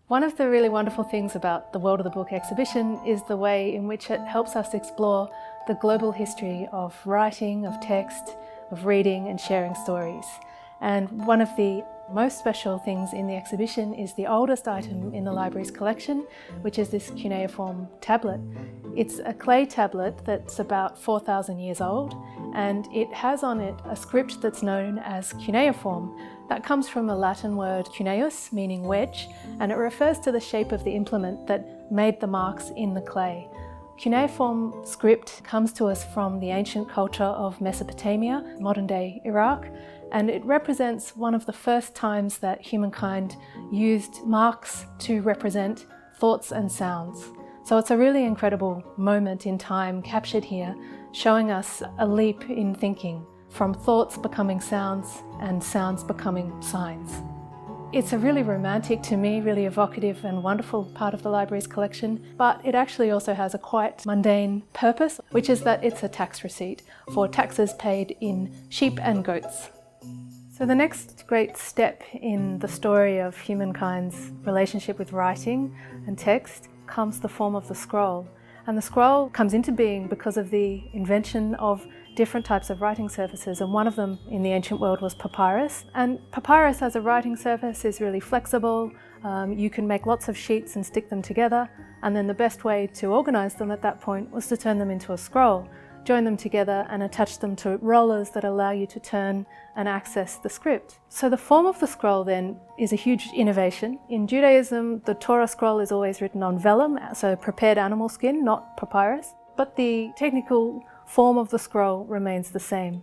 One of the really wonderful things about the World of the Book exhibition is the way in which it helps us explore the global history of writing, of text, of reading and sharing stories. And one of the most special things in the exhibition is the oldest item in the library's collection, which is this cuneiform tablet. It's a clay tablet that's about 4,000 years old, and it has on it a script that's known as cuneiform. That comes from a Latin word cuneus, meaning wedge, and it refers to the shape of the implement that made the marks in the clay. Cuneiform script comes to us from the ancient culture of Mesopotamia, modern-day Iraq, and it represents one of the first times that humankind used marks to represent thoughts and sounds. So it's a really incredible moment in time captured here, showing us a leap in thinking, from thoughts becoming sounds and sounds becoming signs. It's a really romantic, to me, really evocative and wonderful part of the library's collection, but it actually also has a quite mundane purpose, which is that it's a tax receipt for taxes paid in sheep and goats. So the next great step in the story of humankind's relationship with writing and text comes the form of the scroll. And the scroll comes into being because of the invention of different types of writing surfaces, and one of them in the ancient world was papyrus. And papyrus as a writing surface is really flexible. You can make lots of sheets and stick them together, and then the best way to organize them at that point was to turn them into a scroll, join them together and attach them to rollers that allow you to turn and access the script. So the form of the scroll then is a huge innovation. In Judaism, the Torah scroll is always written on vellum, so prepared animal skin, not papyrus, but the technical form of the scroll remains the same.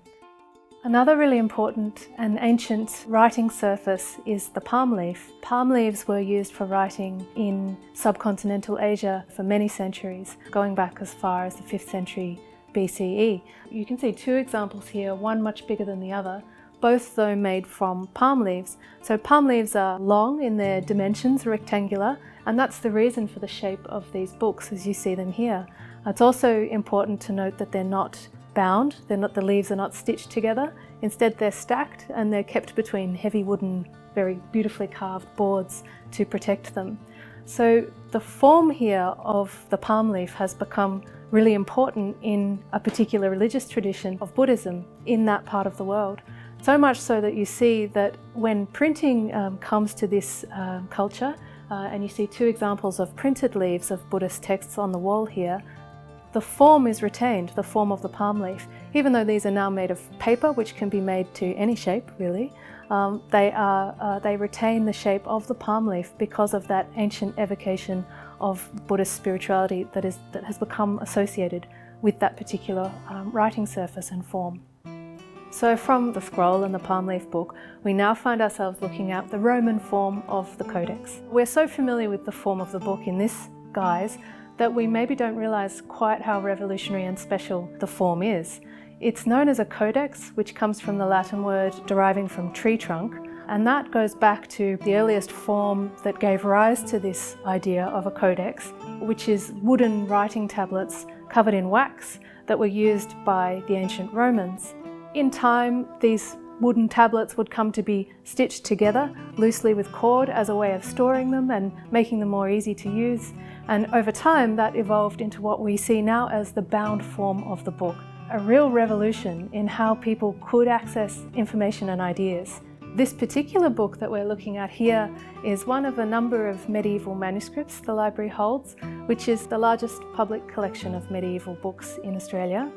Another really important and ancient writing surface is the palm leaf. Palm leaves were used for writing in subcontinental Asia for many centuries, going back as far as the 5th century BCE. You can see two examples here, one much bigger than the other, both though made from palm leaves. So palm leaves are long in their dimensions, rectangular, and that's the reason for the shape of these books as you see them here. It's also important to note that they're not bound, the leaves are not stitched together. Instead they're stacked and they're kept between heavy wooden, very beautifully carved boards to protect them. So the form here of the palm leaf has become really important in a particular religious tradition of Buddhism in that part of the world. So much so that you see that when printing comes to this culture, and you see two examples of printed leaves of Buddhist texts on the wall here, the form is retained, the form of the palm leaf. Even though these are now made of paper, which can be made to any shape really, they retain the shape of the palm leaf because of that ancient evocation of Buddhist spirituality that has become associated with that particular writing surface and form. So from the scroll and the palm leaf book, we now find ourselves looking at the Roman form of the Codex. We're so familiar with the form of the book in this guise that we maybe don't realize quite how revolutionary and special the form is. It's known as a codex, which comes from the Latin word deriving from tree trunk, and that goes back to the earliest form that gave rise to this idea of a codex, which is wooden writing tablets covered in wax that were used by the ancient Romans. In time, these wooden tablets would come to be stitched together loosely with cord as a way of storing them and making them more easy to use. And over time, that evolved into what we see now as the bound form of the book, a real revolution in how people could access information and ideas. This particular book that we're looking at here is one of a number of medieval manuscripts the library holds, which is the largest public collection of medieval books in Australia.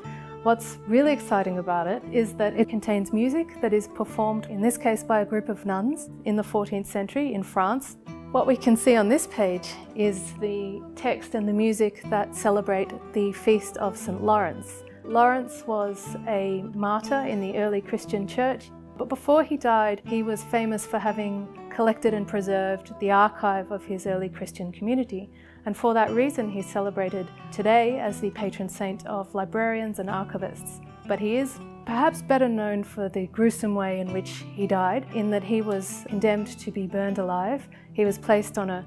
What's really exciting about it is that it contains music that is performed, in this case by a group of nuns in the 14th century in France. What we can see on this page is the text and the music that celebrate the feast of St. Lawrence. Lawrence was a martyr in the early Christian church, but before he died, he was famous for having collected and preserved the archive of his early Christian community. And for that reason, he's celebrated today as the patron saint of librarians and archivists. But he is perhaps better known for the gruesome way in which he died, in that he was condemned to be burned alive. He was placed on a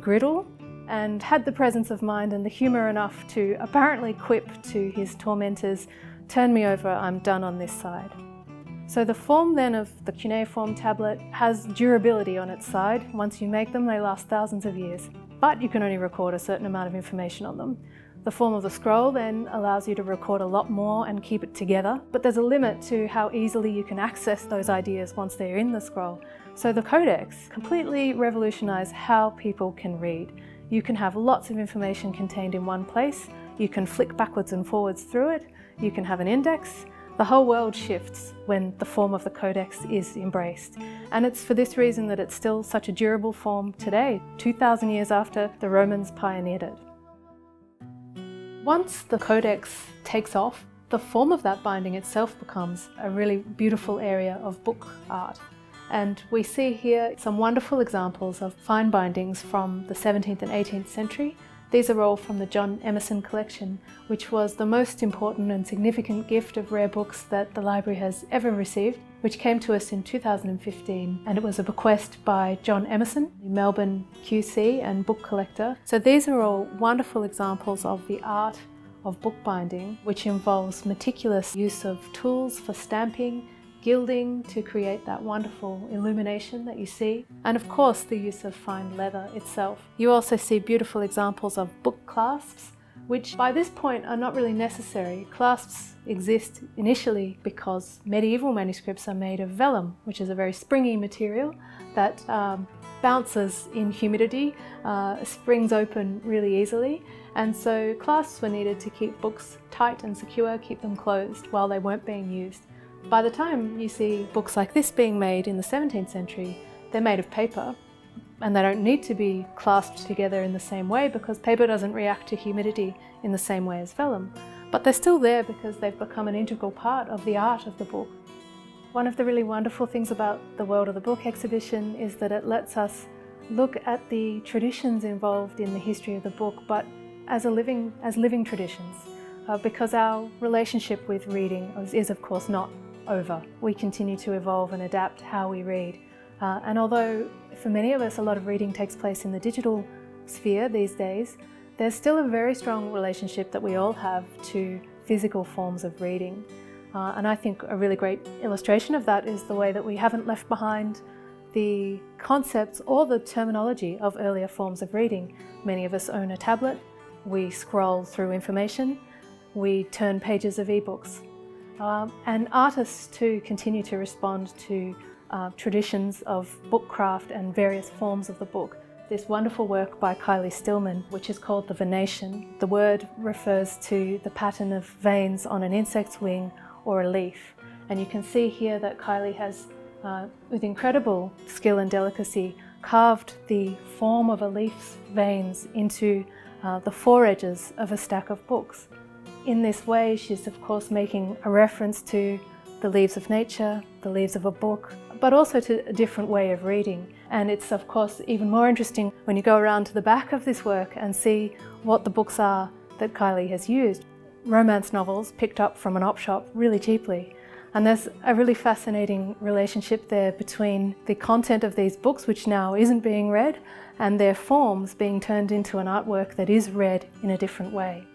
griddle and had the presence of mind and the humour enough to apparently quip to his tormentors, "Turn me over, I'm done on this side." So the form then of the cuneiform tablet has durability on its side. Once you make them, they last thousands of years, but you can only record a certain amount of information on them. The form of the scroll then allows you to record a lot more and keep it together, but there's a limit to how easily you can access those ideas once they're in the scroll. So the codex completely revolutionized how people can read. You can have lots of information contained in one place, you can flick backwards and forwards through it, you can have an index. The whole world shifts when the form of the codex is embraced. And it's for this reason that it's still such a durable form today, 2,000 years after the Romans pioneered it. Once the codex takes off, the form of that binding itself becomes a really beautiful area of book art. And we see here some wonderful examples of fine bindings from the 17th and 18th century. These are all from the John Emerson collection, which was the most important and significant gift of rare books that the library has ever received, which came to us in 2015, and it was a bequest by John Emerson, a Melbourne QC and book collector. So these are all wonderful examples of the art of bookbinding, which involves meticulous use of tools for stamping, gilding to create that wonderful illumination that you see, and of course the use of fine leather itself. You also see beautiful examples of book clasps, which by this point are not really necessary. Clasps exist initially because medieval manuscripts are made of vellum, which is a very springy material that bounces in humidity, springs open really easily, and so clasps were needed to keep books tight and secure, keep them closed while they weren't being used. By the time you see books like this being made in the 17th century, they're made of paper, and they don't need to be clasped together in the same way because paper doesn't react to humidity in the same way as vellum. But they're still there because they've become an integral part of the art of the book. One of the really wonderful things about the World of the Book exhibition is that it lets us look at the traditions involved in the history of the book, but as living traditions, because our relationship with reading is of course not over. We continue to evolve and adapt how we read. And although for many of us a lot of reading takes place in the digital sphere these days, there's still a very strong relationship that we all have to physical forms of reading. And I think a really great illustration of that is the way that we haven't left behind the concepts or the terminology of earlier forms of reading. Many of us own a tablet, we scroll through information, we turn pages of ebooks. And artists too continue to respond to traditions of bookcraft and various forms of the book. This wonderful work by Kylie Stillman, which is called The Venation. The word refers to the pattern of veins on an insect's wing or a leaf. And you can see here that Kylie has, with incredible skill and delicacy, carved the form of a leaf's veins into the foredges of a stack of books. In this way, she's of course making a reference to the leaves of nature, the leaves of a book, but also to a different way of reading. And it's of course even more interesting when you go around to the back of this work and see what the books are that Kylie has used. Romance novels picked up from an op shop really cheaply. And there's a really fascinating relationship there between the content of these books, which now isn't being read, and their forms being turned into an artwork that is read in a different way.